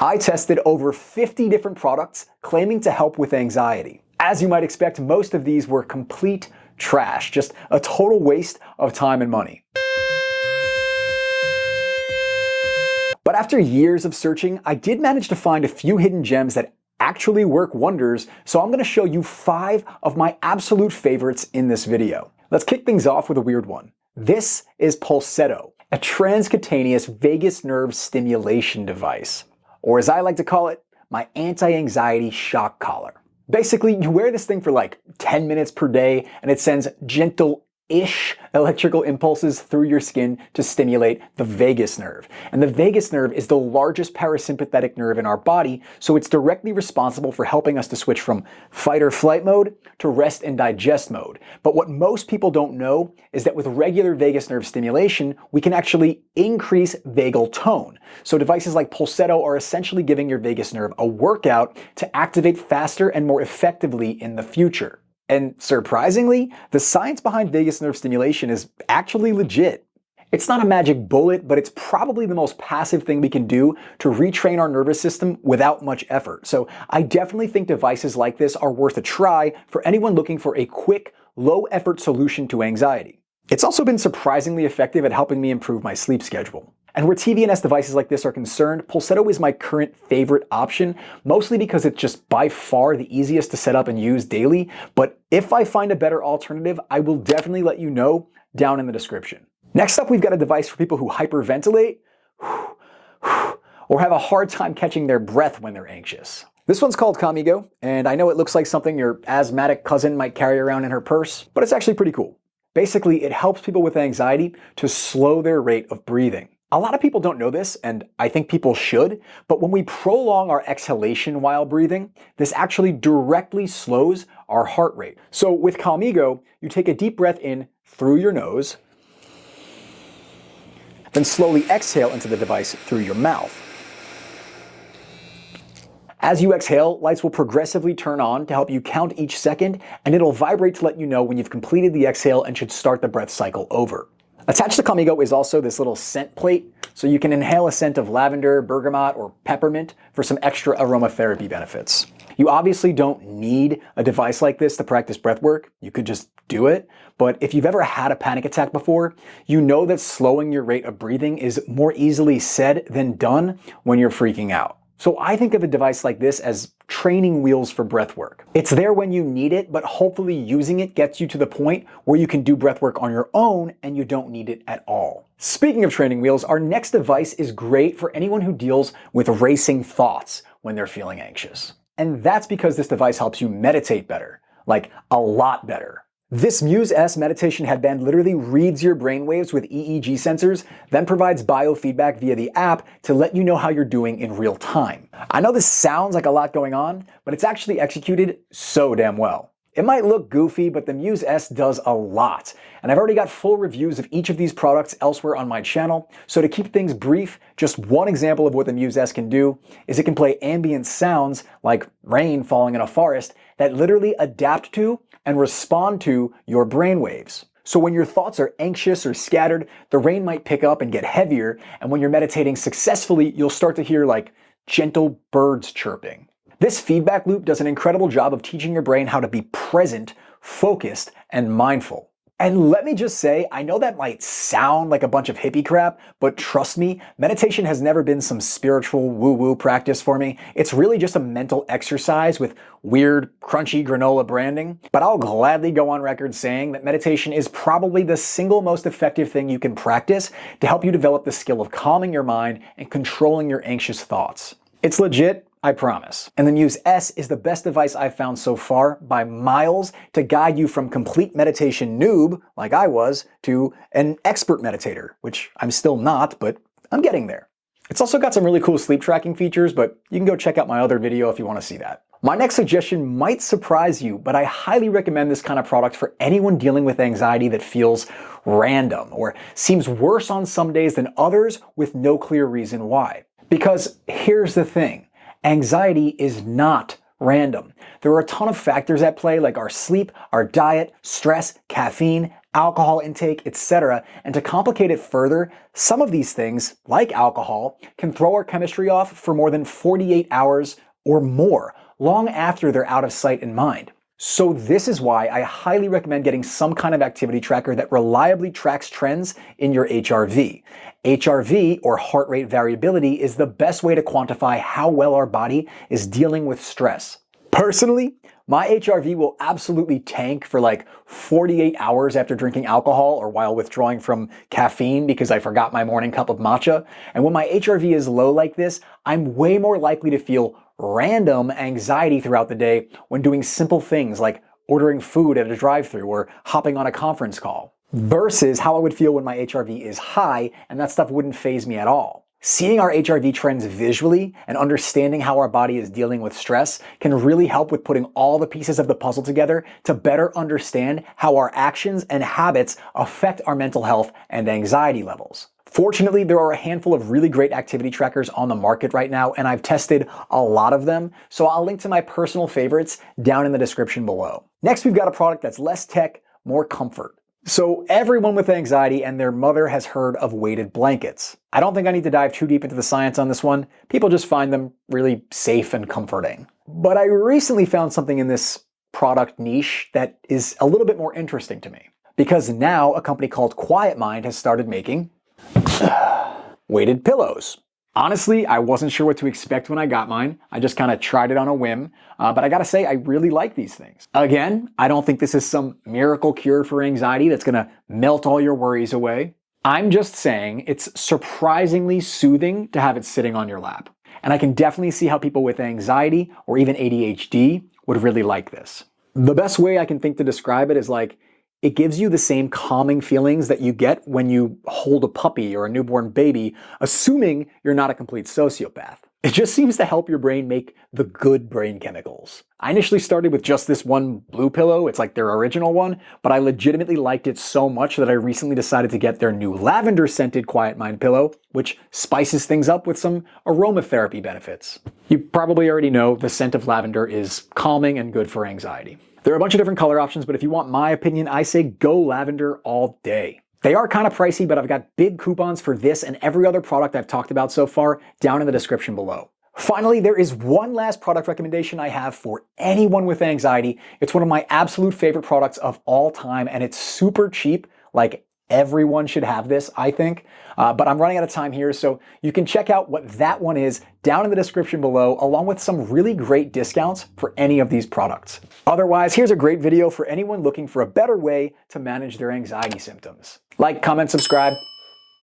I tested over 50 different products claiming to help with anxiety. As you might expect, most of these were complete trash, just a total waste of time and money. But after years of searching, I did manage to find a few hidden gems that actually work wonders, so I'm going to show you 5 of my absolute favorites in this video. Let's kick things off with a weird one. This is Pulsetto, a transcutaneous vagus nerve stimulation device. Or as I like to call it, my anti-anxiety shock collar. Basically, you wear this thing for like 10 minutes per day, and it sends gentle-ish electrical impulses through your skin to stimulate the vagus nerve. And the vagus nerve is the largest parasympathetic nerve in our body, so it's directly responsible for helping us to switch from fight or flight mode to rest and digest mode. But what most people don't know is that with regular vagus nerve stimulation, we can actually increase vagal tone. So devices like Pulsetto are essentially giving your vagus nerve a workout to activate faster and more effectively in the future. And surprisingly, the science behind vagus nerve stimulation is actually legit. It's not a magic bullet, but it's probably the most passive thing we can do to retrain our nervous system without much effort. So I definitely think devices like this are worth a try for anyone looking for a quick, low-effort solution to anxiety. It's also been surprisingly effective at helping me improve my sleep schedule. And where tVNS devices like this are concerned, Pulsetto is my current favorite option, mostly because it's just by far the easiest to set up and use daily. But if I find a better alternative, I will definitely let you know down in the description. Next up, we've got a device for people who hyperventilate or have a hard time catching their breath when they're anxious. This one's called Calmigo, and I know it looks like something your asthmatic cousin might carry around in her purse, but it's actually pretty cool. Basically, it helps people with anxiety to slow their rate of breathing. A lot of people don't know this, and I think people should, but when we prolong our exhalation while breathing, this actually directly slows our heart rate. So with Calmigo, you take a deep breath in through your nose, then slowly exhale into the device through your mouth. As you exhale, lights will progressively turn on to help you count each second, and it'll vibrate to let you know when you've completed the exhale and should start the breath cycle over. Attached to Calmigo is also this little scent plate, so you can inhale a scent of lavender, bergamot, or peppermint for some extra aromatherapy benefits. You obviously don't need a device like this to practice breathwork. You could just do it. But if you've ever had a panic attack before, you know that slowing your rate of breathing is more easily said than done when you're freaking out. So I think of a device like this as training wheels for breathwork. It's there when you need it, but hopefully using it gets you to the point where you can do breathwork on your own and you don't need it at all. Speaking of training wheels, our next device is great for anyone who deals with racing thoughts when they're feeling anxious. And that's because this device helps you meditate better, like a lot better. This Muse S meditation headband literally reads your brainwaves with EEG sensors, then provides biofeedback via the app to let you know how you're doing in real time. I know this sounds like a lot going on, but it's actually executed so damn well. It might look goofy, but the Muse S does a lot. And I've already got full reviews of each of these products elsewhere on my channel. So to keep things brief, just one example of what the Muse S can do is it can play ambient sounds like rain falling in a forest that literally adapt to and respond to your brainwaves. So when your thoughts are anxious or scattered, the rain might pick up and get heavier, and when you're meditating successfully, you'll start to hear like gentle birds chirping. This feedback loop does an incredible job of teaching your brain how to be present, focused, and mindful. And let me just say, I know that might sound like a bunch of hippie crap, but trust me, meditation has never been some spiritual woo-woo practice for me. It's really just a mental exercise with weird, crunchy granola branding. But I'll gladly go on record saying that meditation is probably the single most effective thing you can practice to help you develop the skill of calming your mind and controlling your anxious thoughts. It's legit, I promise. And the Muse S is the best device I've found so far by miles to guide you from complete meditation noob, like I was, to an expert meditator, which I'm still not, but I'm getting there. It's also got some really cool sleep tracking features, but you can go check out my other video if you want to see that. My next suggestion might surprise you, but I highly recommend this kind of product for anyone dealing with anxiety that feels random or seems worse on some days than others with no clear reason why. Because here's the thing. Anxiety is not random. There are a ton of factors at play like our sleep, our diet, stress, caffeine, alcohol intake, etc. And to complicate it further, some of these things, like alcohol, can throw our chemistry off for more than 48 hours or more, long after they're out of sight and mind. So this is why I highly recommend getting some kind of activity tracker that reliably tracks trends in your HRV. HRV, or heart rate variability, is the best way to quantify how well our body is dealing with stress. Personally, my HRV will absolutely tank for like 48 hours after drinking alcohol or while withdrawing from caffeine because I forgot my morning cup of matcha. And when my HRV is low like this, I'm way more likely to feel random anxiety throughout the day when doing simple things like ordering food at a drive-thru or hopping on a conference call, versus how I would feel when my HRV is high and that stuff wouldn't faze me at all. Seeing our HRV trends visually and understanding how our body is dealing with stress can really help with putting all the pieces of the puzzle together to better understand how our actions and habits affect our mental health and anxiety levels. Fortunately, there are a handful of really great activity trackers on the market right now, and I've tested a lot of them, so I'll link to my personal favorites down in the description below. Next, we've got a product that's less tech, more comfort. So everyone with anxiety and their mother has heard of weighted blankets. I don't think I need to dive too deep into the science on this one. People just find them really safe and comforting. But I recently found something in this product niche that is a little bit more interesting to me, because now a company called Quiet Mind has started making weighted pillows. Honestly, I wasn't sure what to expect when I got mine. I just kind of tried it on a whim, but I gotta say, I really like these things. Again, I don't think this is some miracle cure for anxiety that's gonna melt all your worries away. I'm just saying it's surprisingly soothing to have it sitting on your lap. And I can definitely see how people with anxiety or even ADHD would really like this. The best way I can think to describe it is like, it gives you the same calming feelings that you get when you hold a puppy or a newborn baby, assuming you're not a complete sociopath. It just seems to help your brain make the good brain chemicals. I initially started with just this one blue pillow, it's like their original one, but I legitimately liked it so much that I recently decided to get their new lavender scented Quiet Mind pillow, which spices things up with some aromatherapy benefits. You probably already know the scent of lavender is calming and good for anxiety. There are a bunch of different color options, but if you want my opinion, I say go lavender all day. They are kind of pricey, but I've got big coupons for this and every other product I've talked about so far down in the description below. Finally, there is one last product recommendation I have for anyone with anxiety. It's one of my absolute favorite products of all time, and it's super cheap. Like, everyone should have this, I think. But I'm running out of time here, so you can check out what that one is down in the description below, along with some really great discounts for any of these products. Otherwise, here's a great video for anyone looking for a better way to manage their anxiety symptoms. Like, comment, subscribe.